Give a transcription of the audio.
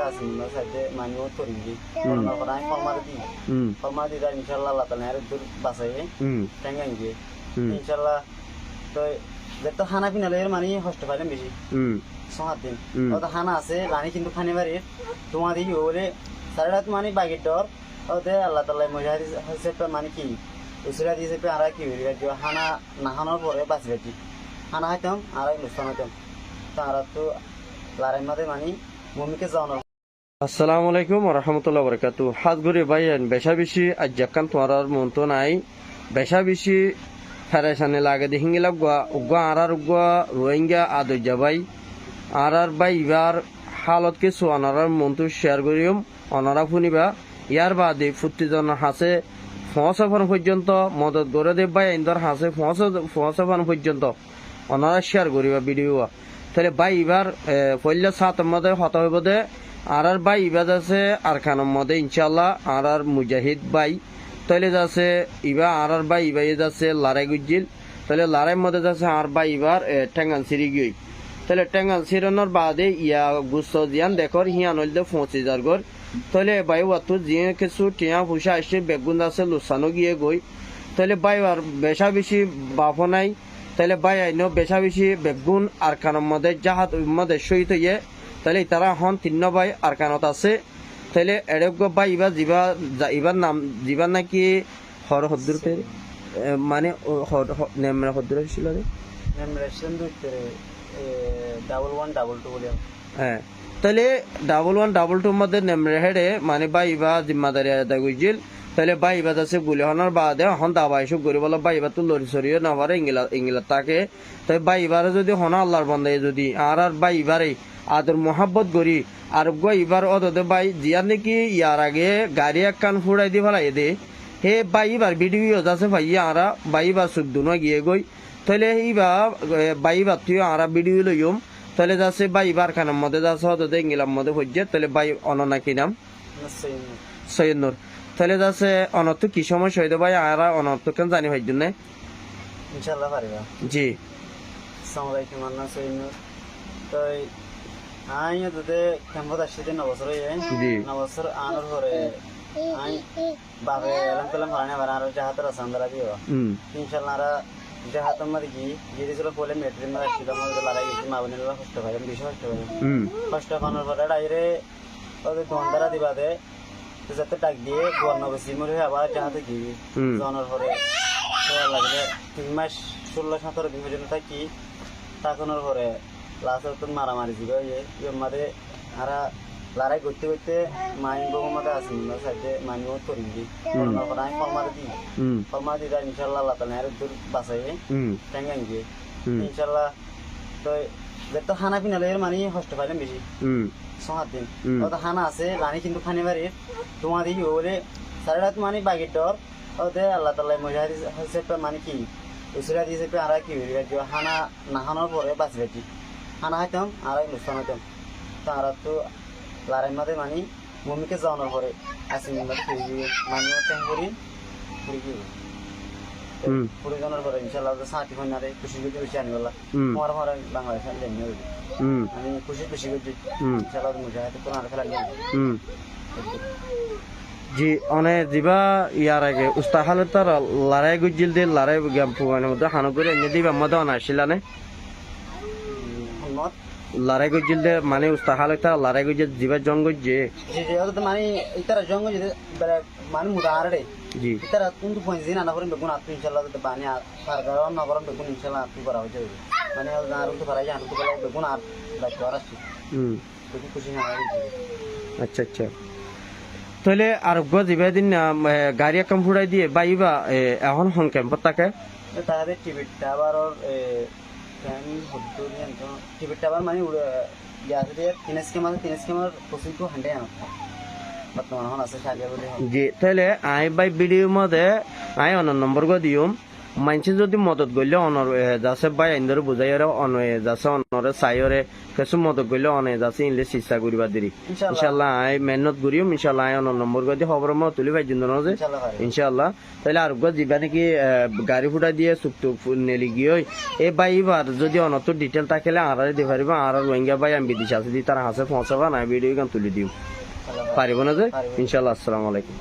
আছে না সাইডে মানিও তরিজি করোনা করে আমি ফরমার দি ইনশাআল্লাহ আল্লাহ তাআলা এর দূর বাঁচাই টাঙ্গাই গিয়ে ইনশাআল্লাহ তো যেটা খানা পিনা এর মানে কষ্ট পাইলাম বেশি 7 দিন তো খানা আছে রানী কিন্তু খানে বাড়ির তোমার দিকে বলে সারা রাত মানে বাগের ডর ওতে আল্লাহ তাআলা মুজাহিদ হচ্ছে মানে কি উসরা দিয়েছে পে আর কি হইল খানা না খানোর পরে বাঁচি বাঁচি খানা খাইতাম আর অনুষ্ঠান হইতাম তারা তো লারাই মাঝে মানে মমিকে যাওয়ানো। আসসালামু আলাইকুম ওয়া রাহমাতুল্লাহি ওয়া বারাকাতুহু। হাত ঘুরে বাইয়ান বেশা বেশি আজ জাকান তোরার মন তো নাই বেশা বেশি ফেরেশানি লাগে দি হিঙ্গিলা উগা আরার উগা রোহিঙ্গা আদর যাবাই আরার বাই ইবার হালত কিছু অনারার মন তো শেয়ার করিম অনারা শুনিবা ইয়ার বাদে ফুটিজন হাসে ফসফান পর্যন্ত মদত করে দে বাই ইন্দর হাসে ফসফান পর্যন্ত অনারা শেয়ার করিবা ভিডিও তাহলে বাই ইবার পয়লা 7 মধ্যে হত হইব দে আর বাই ইবাদ আছে আর খানের মধ্যে ইনশাল্লাহ আর মুজাহিদ বাই তাহলে যাচ্ছে ইবা আর বাই ইবাই যাচ্ছে লারাই গুজিল তাহলে লারাই মধ্যে যাচ্ছে আর বাই ইবার টেঙ্গান সিরি গই তাহলে টেঙ্গান সিরানোর বাদে ইয়া গুস্ত জিয়ান দেখর হিয়ান হইলে 25,000 গর তাহলে বাই ওয়াতো জিয়ে কিছু টিয়া পয়সা আসছে বেগুন আছে লুসানো গিয়ে গই তাহলে বাই আর বেশা বেশি বাপ নাই তাহলে বাই আইনো বেশা বেশি বেগুন আর খানের মধ্যে জাহাজ মধ্যে সহিত ইয়ে তাহলে তারা হন 3 ভাই আর কানত আছে তাহলে এরক ভাই ইবার নাম জিবার নাকি হর হদ্দুর পেরে মানে নেমরা হদ্দুর ছিল রে নেমরা সুন্দর 1122 বলে হ্যাঁ তাহলে 1122 মধ্যে নেমরা হেডে মানে ভাই ইবা জিম্মাদারি আদা কইছিল তাহলে ভাই ইবা আছে গুলি হনার বাদে হন দাবাই সব গরি বলা ভাই ইবা তো লরি সরিও না পারে ইংলা তাকে তাই ভাই ইবারে যদি হনা আল্লাহর বান্দা যদি আর ভাই ইবারে আদর মোহাব্বত করি আর এবার অদে ভাই জিয়ার নাকি ইয়ার আগে গাড়ি এক কান ফুড়াই দি ফেলাই দে হে ভাই এবার ভিডিও আছে ভাই আরা ভাই এবার শুদ্ধ নয় গিয়ে গই তাহলে এইবার ভাই এবার তুই আরা ভিডিও লইম তাহলে যাচ্ছে ভাই এবার খানের মধ্যে যাচ্ছে অদে ইংলাম মধ্যে হচ্ছে তাহলে ভাই অননা কি নাম সৈয়দনুর তাহলে যাচ্ছে অনর্থ কি সমস্যা হইতে ভাই আরা অনর্থ কেন জানি ভাই জন্য ইনশাআল্লাহ পারিবা জি আসসালামু আলাইকুম আন্না সৈয়দনুর তো আই দুধে ক্যাম্পত আসছে 9 বছর হয়ে 9 বছর আনার পরে আই বাবে এলাম পেলাম হারানে বানার জাহাতের আসান্দরা দিও ইনশাআল্লাহ আর জাহাতের মধ্যে গিয়ে দিছিল বলে মেট্রিক মারা ছিল আমাদের লড়াই গেছে মা বোনেরা কষ্ট পায় বেশি কষ্ট পায় কষ্ট পানোর পরে ডাইরে ওদের দোকানদারা দিবা দে যাতে ডাক দিয়ে বর্ণবসি মরে আবার জাহাতে গিয়ে জানার পরে লাগলে 3 মাস 16-17 দিন পর্যন্ত থাকি তাকানোর পরে লাস্ট তো মারামারি ছিল মাঝে আরা লড়াই করতে করতে মাইন মধ্যে আছে না সাইডে মানিও তরিজি করোনা করে আমি ফরমার দি ইনশাআল্লাহ আল্লাহ তাআলা এর দূর বাঁচাই টাঙ্গাই গিয়ে ইনশাআল্লাহ তো যেটা খানা পিনা এর মানে কষ্ট পাইলাম বেশি 7 দিন তো খানা আছে রানী কিন্তু খানে বাড়ির তোমার দিকে বলে সারা রাত মানে বাগের ডর ওতে আল্লাহ তাআলা মুজাহিদ হচ্ছে মানে কি উসরা দিয়েছে পে আর কি হইল খানা না খানোর পরে বাঁচি বাঁচি খানা খাইতাম আর অনুষ্ঠান হইতাম তারা তো লারাই মাঝে মানে মমিকে যাওয়ানোর পরে আসি মানিও ট্যাং করি পরিজনের পরে ইনশাল্লাহ সাঁতি ফোনারে খুশি করতে বেশি আনিবলা আমার আমার বাংলাদেশ আমি খুশি খুশি করছি ইনশাল্লাহ মুজাহিদ কোন আর খেলা জি অনে দিবা ইয়ার আগে উস্তাহাল তার লড়াই গুজিল দে লড়াই গেম পুগানের মধ্যে হানো করে এনে দিবা মধ্যে আনাছিলানে লড়াই গুজিল দে মানে উস্তাহাল তার লড়াই গুজিল দিবা জঙ্গ যে মানে ইতারা জঙ্গ যে মানে মুদারে জি ইতারা কিন্তু 5 দিন আনা করে বেগুন আপনি ইনশাআল্লাহ বানি আর সরকার না করেন বেগুন ইনশাআল্লাহ আপনি করা হয়ে যাবে মানে আর তো করা যায় আর তো বেগুন আর দায়িত্ব আর আছে খুবই খুশি না আচ্ছা আচ্ছা তাহলে আর গজিবা দিন গাড়ি কাম ফুড়াই দিয়ে বাইবা এখন হন ক্যাম্পত থাকে তাদের টিভিট টাওয়ার ফ্যান হদ্দুর টিভিট টাওয়ার মানে ইয়াদের 3 স্কেমার প্রসিদ্ধ হান্ডে আনা বর্তমান হন আছে সাগে বলে জি তাহলে আই বাই ভিডিও মধ্যে আই অনর নম্বর গো দিউম মানসি যদি মদত গইলে অনর যাচ্ছে বাই আইন্দর বুঝাই আর অনয়ে যাচ্ছে অনরে সাইরে কিছু মদত করলে অনেক আছে ইনলে চেষ্টা করিবার দেরি ইনশাআল্লাহ। ইনশাল্লাহ আই মেহনত করিম ইনশাল্লাহ আই অন্য নম্বর করে খবর মত তুলি ভাই জিন্দন যে ইনশাআল্লাহ পারি। ইনশাল্লাহ তাহলে আর যিবা নাকি গাড়ি ফুটা দিয়ে চুক্ত নেলি গিয়ে এই ভাই এবার যদি অনত ডিটেল থাকলে আড়াই দিয়ে পারিব আর রোহিঙ্গা ভাই আমি বিদেশ আছে দি তার হাসে পৌঁছাবা না ভিডিও গান তুলি দিও ইনশাআল্লাহ পারি। পারিব না যে পারিব। ইনশাল্লাহ আসসালামু আলাইকুম।